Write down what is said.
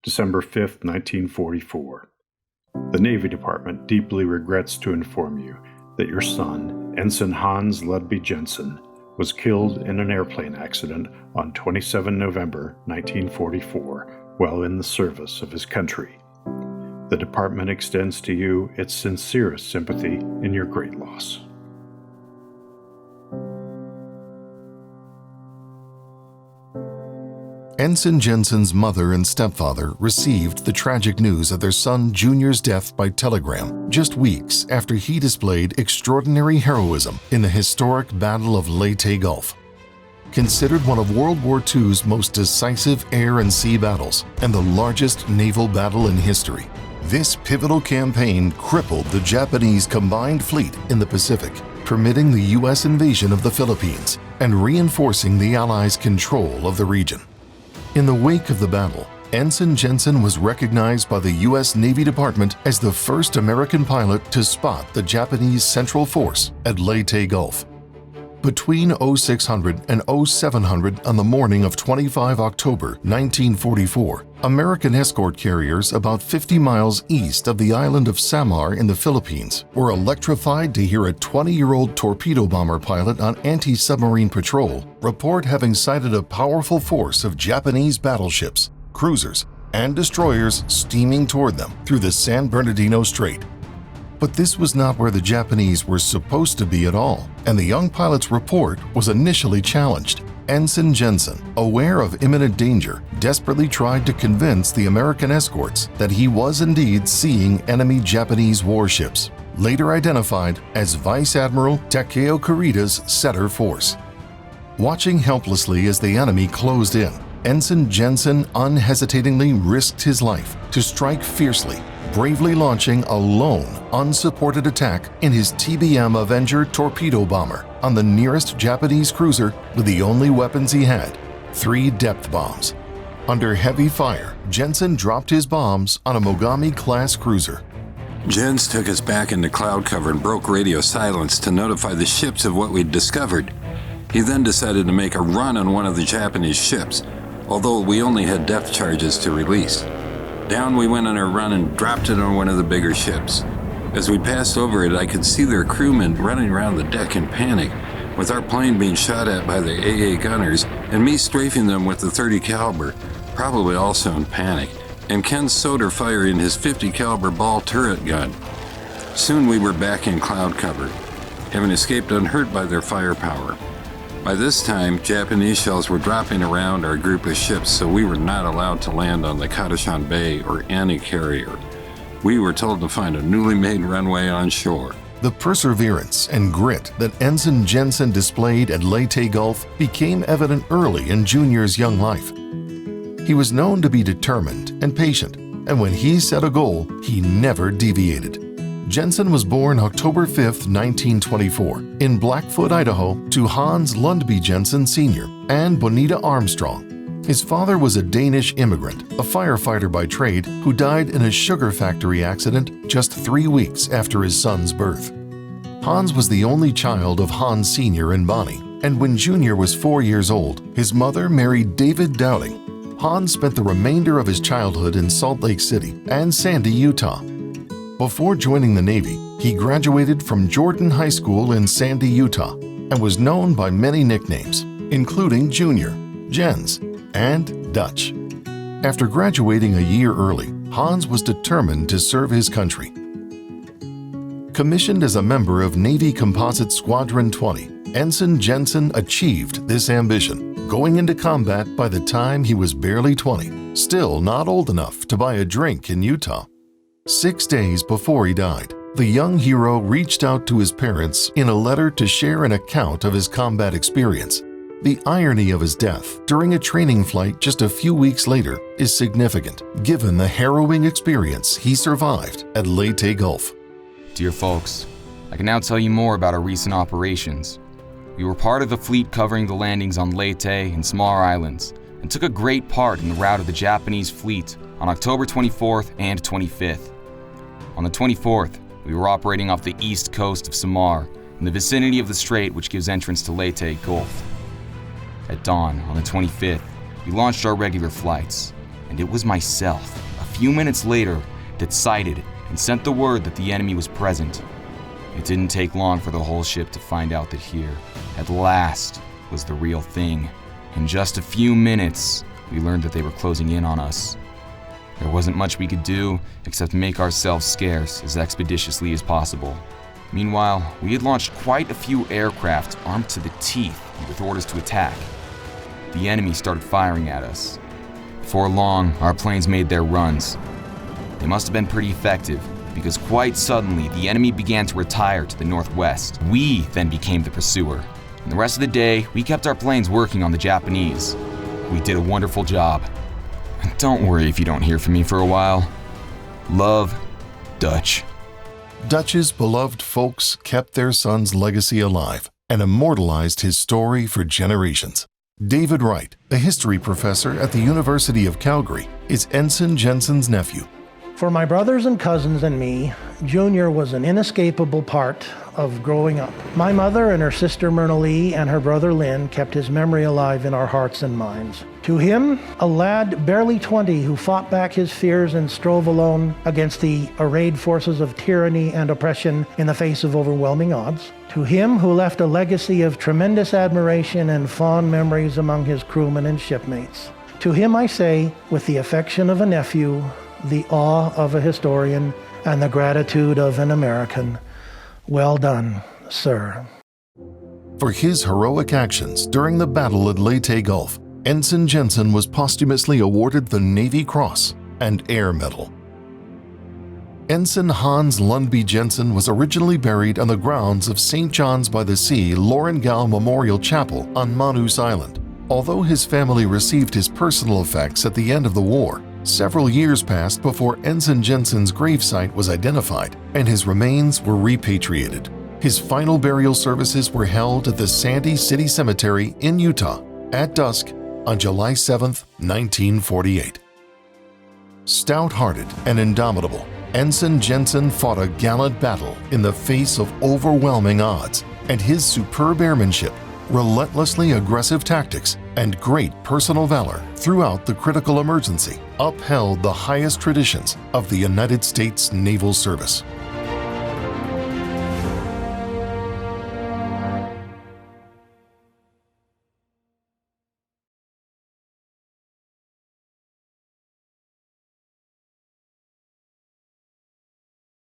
December 5, 1944. The Navy Department deeply regrets to inform you that your son, Ensign Hans Jensen, was killed in an airplane accident on 27 November 1944 while in the service of his country. The department extends to you its sincerest sympathy in your great loss. Ensign Jensen's mother and stepfather received the tragic news of their son Junior's death by telegram just weeks after he displayed extraordinary heroism in the historic Battle of Leyte Gulf. Considered one of World War II's most decisive air and sea battles and the largest naval battle in history, this pivotal campaign crippled the Japanese combined fleet in the Pacific, permitting the U.S. invasion of the Philippines and reinforcing the Allies' control of the region. In the wake of the battle, Ensign Jensen was recognized by the U.S. Navy Department as the first American pilot to spot the Japanese Central Force at Leyte Gulf. Between 0600 and 0700 on the morning of 25 October 1944, American escort carriers about 50 miles east of the island of Samar in the Philippines were electrified to hear a 20-year-old torpedo bomber pilot on anti-submarine patrol report having sighted a powerful force of Japanese battleships, cruisers, and destroyers steaming toward them through the San Bernardino Strait. But this was not where the Japanese were supposed to be at all, and the young pilot's report was initially challenged. Ensign Jensen, aware of imminent danger, desperately tried to convince the American escorts that he was indeed seeing enemy Japanese warships, later identified as Vice Admiral Takeo Kurita's Setter Force. Watching helplessly as the enemy closed in, Ensign Jensen unhesitatingly risked his life to strike fiercely, bravely launching a lone, unsupported attack in his TBM Avenger torpedo bomber on the nearest Japanese cruiser with the only weapons he had, 3 depth bombs. Under heavy fire, Jensen dropped his bombs on a Mogami-class cruiser. Jens took us back into cloud cover and broke radio silence to notify the ships of what we'd discovered. He then decided to make a run on one of the Japanese ships, although we only had depth charges to release. Down we went on our run and dropped it on one of the bigger ships. As we passed over it, I could see their crewmen running around the deck in panic, with our plane being shot at by the AA gunners and me strafing them with the .30 caliber, probably also in panic, and Ken Soder firing his .50 caliber ball turret gun. Soon we were back in cloud cover, having escaped unhurt by their firepower. By this time, Japanese shells were dropping around our group of ships, so we were not allowed to land on the Kadashan Bay or any carrier. We were told to find a newly made runway on shore. The perseverance and grit that Ensign Jensen displayed at Leyte Gulf became evident early in Junior's young life. He was known to be determined and patient, and when he set a goal, he never deviated. Jensen was born October 5, 1924, in Blackfoot, Idaho, to Hans Lundby Jensen Sr. and Bonita Armstrong. His father was a Danish immigrant, a firefighter by trade, who died in a sugar factory accident just 3 weeks after his son's birth. Hans was the only child of Hans Sr. and Bonnie, and when Junior was 4 years old, his mother married David Dowling. Hans spent the remainder of his childhood in Salt Lake City and Sandy, Utah. Before joining the Navy, he graduated from Jordan High School in Sandy, Utah, and was known by many nicknames, including Junior, Jens, and Dutch. After graduating a year early, Hans was determined to serve his country. Commissioned as a member of Navy Composite Squadron 20, Ensign Jensen achieved this ambition, going into combat by the time he was barely 20, still not old enough to buy a drink in Utah. 6 days before he died, the young hero reached out to his parents in a letter to share an account of his combat experience. The irony of his death during a training flight just a few weeks later is significant, given the harrowing experience he survived at Leyte Gulf. Dear folks, I can now tell you more about our recent operations. We were part of the fleet covering the landings on Leyte and Samar Islands, and took a great part in the rout of the Japanese fleet on October 24th and 25th. On the 24th, we were operating off the east coast of Samar, in the vicinity of the strait which gives entrance to Leyte Gulf. At dawn on the 25th, we launched our regular flights, and and it was myself, a few minutes later, that sighted and sent the word that the enemy was present. It didn't take long for the whole ship to find out that here, at last, was the real thing. In just a few minutes, we learned that they were closing in on us. There wasn't much we could do except make ourselves scarce as expeditiously as possible. Meanwhile, we had launched quite a few aircraft armed to the teeth with orders to attack. The enemy started firing at us. Before long, our planes made their runs. They must have been pretty effective, because quite suddenly the enemy began to retire to the northwest. We then became the pursuer, and the rest of the day we kept our planes working on the Japanese. We did a wonderful job. And don't worry if you don't hear from me for a while. Love, Dutch. Dutch's beloved folks kept their son's legacy alive and immortalized his story for generations. David Wright, a history professor at the University of Calgary, is Ensign Jensen's nephew. For my brothers and cousins and me, Junior was an inescapable part of growing up. My mother and her sister Myrna Lee and her brother Lynn kept his memory alive in our hearts and minds. To him, a lad barely 20 who fought back his fears and strove alone against the arrayed forces of tyranny and oppression in the face of overwhelming odds. To him who left a legacy of tremendous admiration and fond memories among his crewmen and shipmates. To him I say, with the affection of a nephew, the awe of a historian, and the gratitude of an American. Well done, sir. For his heroic actions during the battle at Leyte Gulf, Ensign Jensen was posthumously awarded the Navy Cross and Air Medal. Ensign Hans Jensen was originally buried on the grounds of St. John's by the Sea Lorengau Memorial Chapel on Manus Island. Although his family received his personal effects at the end of the war, several years passed before Ensign Jensen's gravesite was identified and his remains were repatriated. His final burial services were held at the Sandy City Cemetery in Utah at dusk on July 7, 1948. Stout-hearted and indomitable, Ensign Jensen fought a gallant battle in the face of overwhelming odds, and his superb airmanship, relentlessly aggressive tactics, and great personal valor throughout the critical emergency upheld the highest traditions of the United States Naval Service.